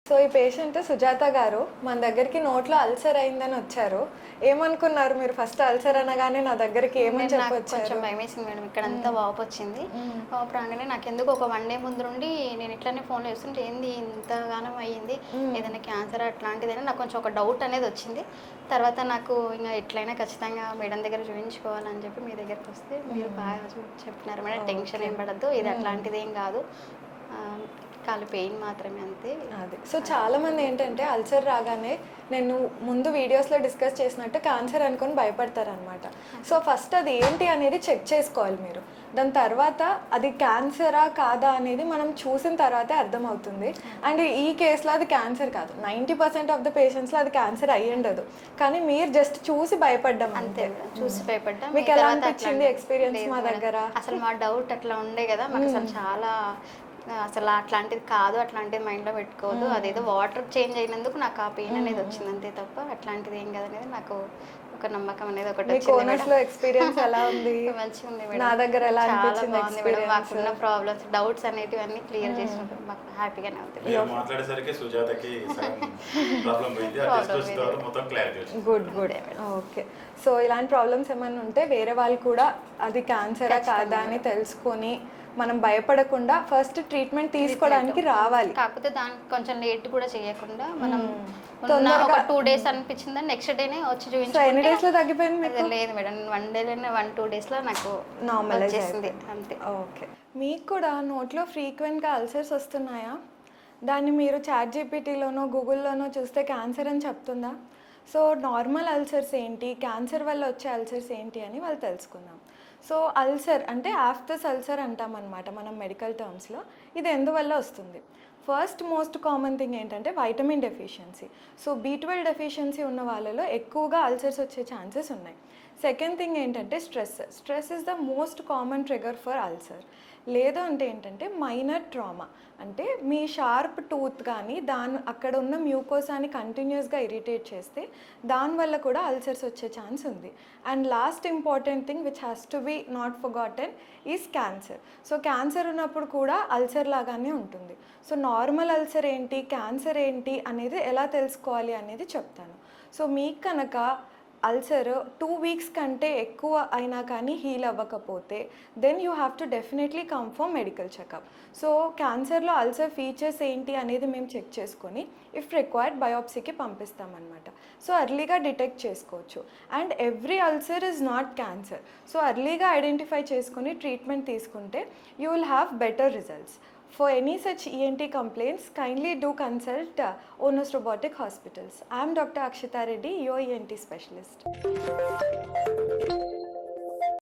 So ఈ patient Sujatha గారు మన దగ్గరికి నోట్లో అల్సర్ అయిందని వచ్చారు. ఏమనుకున్నారు మీరు ఫస్ట్ అల్సర్ అనగానే నా దగ్గరికి ఏమని చెప్పొచ్చు? కొంచెం భయమేసింది మేడం, ఇక్కడ అంతా వాపు వచ్చింది. వాపు రాగానే నాకు ఎందుకు ఒక 1 డే ముందు నుండి నేను ఇట్లానే ఫోన్లో చూస్తుంటే ఏంది ఇంతగానం అయ్యింది, ఏదైనా క్యాన్సర్ అట్లాంటిదని నాకు కొంచెం ఒక డౌట్ అనేది వచ్చింది. తర్వాత నాకు ఇంకా ఎట్లయినా ఖచ్చితంగా మేడం దగ్గర చూపించుకోవాలని చెప్పి మీ దగ్గరికి వస్తే మీరు బాగా చెప్పినారు మేడం, టెన్షన్ ఏం పడద్దు, ఇది అట్లాంటిది ఏం కాదు, కాలు పెయిన్ మాత్రమే అంతే. అది సో చాలామంది ఏంటంటే అల్సర్ రాగానే నేను ముందు వీడియోస్లో డిస్కస్ చేసినట్టు క్యాన్సర్ అనుకొని భయపడతారనమాట. సో ఫస్ట్ అది ఏంటి అనేది చెక్ చేసుకోవాలి మీరు. దాని తర్వాత అది క్యాన్సరా కాదా అనేది మనం చూసిన తర్వాతే అర్థమవుతుంది. అండ్ ఈ కేసులో అది క్యాన్సర్ కాదు, 90% ఆఫ్ ద పేషెంట్స్లో అది క్యాన్సర్ అయ్యి ఉండదు, కానీ మీరు జస్ట్ చూసి భయపడ్డాం అంతే. చూసి భయపడ్డా. మీకు ఎలా అనిపించింది ఎక్స్పీరియన్స్ మా దగ్గర? అసలు మా డౌట్ అట్లా ఉండే కదా మాకు, అసలు చాలా అసలు అట్లాంటిది కాదు, అట్లాంటిది మైండ్లో పెట్టుకోవద్దు, అదేదో వాటర్ చేంజ్ అయినందుకు నాకు ఆ పెయిన్ అనేది వచ్చింది అంతే తప్ప అట్లాంటిది ఏం కదనేది నాకు ఒక నమ్మకం అనేది ఒకటి వచ్చింది. ఎక్స్పీరియన్స్ ఎలా ఉంది? మంచిగా ఉంది మేడం, నా దగ్గర ఎలా చాలా బాగుంది మేడం. మాకున్న ప్రాబ్లమ్స్ డౌట్స్ అనేటివి అన్ని క్లియర్ చేసినప్పుడు మాకు హ్యాపీగానే ఉంది. Good good. ఓకే, సో ఇలాంటి ప్రాబ్లమ్స్ ఏమైనా ఉంటే వేరే వాళ్ళు కూడా అది క్యాన్సరా కాదా అని తెలుసుకొని మనం భయపడకుండా ఫస్ట్ ట్రీట్మెంట్ తీసుకోవడానికి రావాలి. కాకపోతే దానికి కొంచెం లేట్ కూడా చేయకుండా మనం ఒక 2 days అనిపించింది, నెక్స్ట్ డేనే వచ్చి చూపించుకుంటే. ఎన్ని డేస్ లో తగ్గిపోయింది? లేదు మేడం, 1 డేలోనే 1-2 days లో నాకు నార్మల్ వచ్చేసింది అంతే. ఓకే, మీకు కూడా నోట్లో ఫ్రీక్వెంట్గా అల్సర్స్ వస్తున్నాయా? దాన్ని మీరు ChatGPTలోనో గూగుల్లోనో చూస్తే క్యాన్సర్ అని చెప్తుందా? సో నార్మల్ అల్సర్స్ ఏంటి, క్యాన్సర్ వల్ల వచ్చే అల్సర్స్ ఏంటి అని వాళ్ళు తెలుసుకుందాం. సో అల్సర్ అంటే ఆఫ్థస్ అల్సర్ అంటామన్నమాట మనం మెడికల్ టర్మ్స్లో. ఇది ఎందువల్ల వస్తుంది? ఫస్ట్ మోస్ట్ కామన్ థింగ్ ఏంటంటే vitamin deficiency. So B12 deficiency ఉన్న వాళ్ళలో ఎక్కువగా అల్సర్స్ వచ్చే ఛాన్సెస్ ఉన్నాయి. సెకండ్ థింగ్ ఏంటంటే stress is the most common trigger for ulcer. లేదు అంటే ఏంటంటే మైనర్ ట్రామా, అంటే మీ షార్ప్ టూత్ కానీ అక్కడ ఉన్న మ్యూకోసాని కంటిన్యూస్గా ఇరిటేట్ చేస్తే దానివల్ల కూడా అల్సర్స్ వచ్చే ఛాన్స్ ఉంది. And last important thing which has to be not forgotten is cancer. So cancer ఉన్నప్పుడు కూడా అల్సర్ లాగానే ఉంటుంది. సో నార్మల్ అల్సర్ ఏంటి, క్యాన్సర్ ఏంటి అనేది ఎలా తెలుసుకోవాలి అనేది చెప్తాను. సో మీకు కనుక అల్సర్ 2 weeks కంటే ఎక్కువ అయినా కానీ హీల్ అవ్వకపోతే then you have to definitely come for medical checkup. So క్యాన్సర్లో అల్సర్ ఫీచర్స్ ఏంటి అనేది మేము చెక్ చేసుకొని ఇఫ్ రిక్వైర్డ్ బయోప్సీకి పంపిస్తామన్నమాట. సో అర్లీగా డిటెక్ట్ చేసుకోవచ్చు. And every ulcer is not cancer. So అర్లీగా ఐడెంటిఫై చేసుకొని ట్రీట్మెంట్ తీసుకుంటే you will have better results. For any such ENT complaints, kindly do consult Onus Robotic Hospitals. I am Dr. Akshita Reddy, your ENT specialist.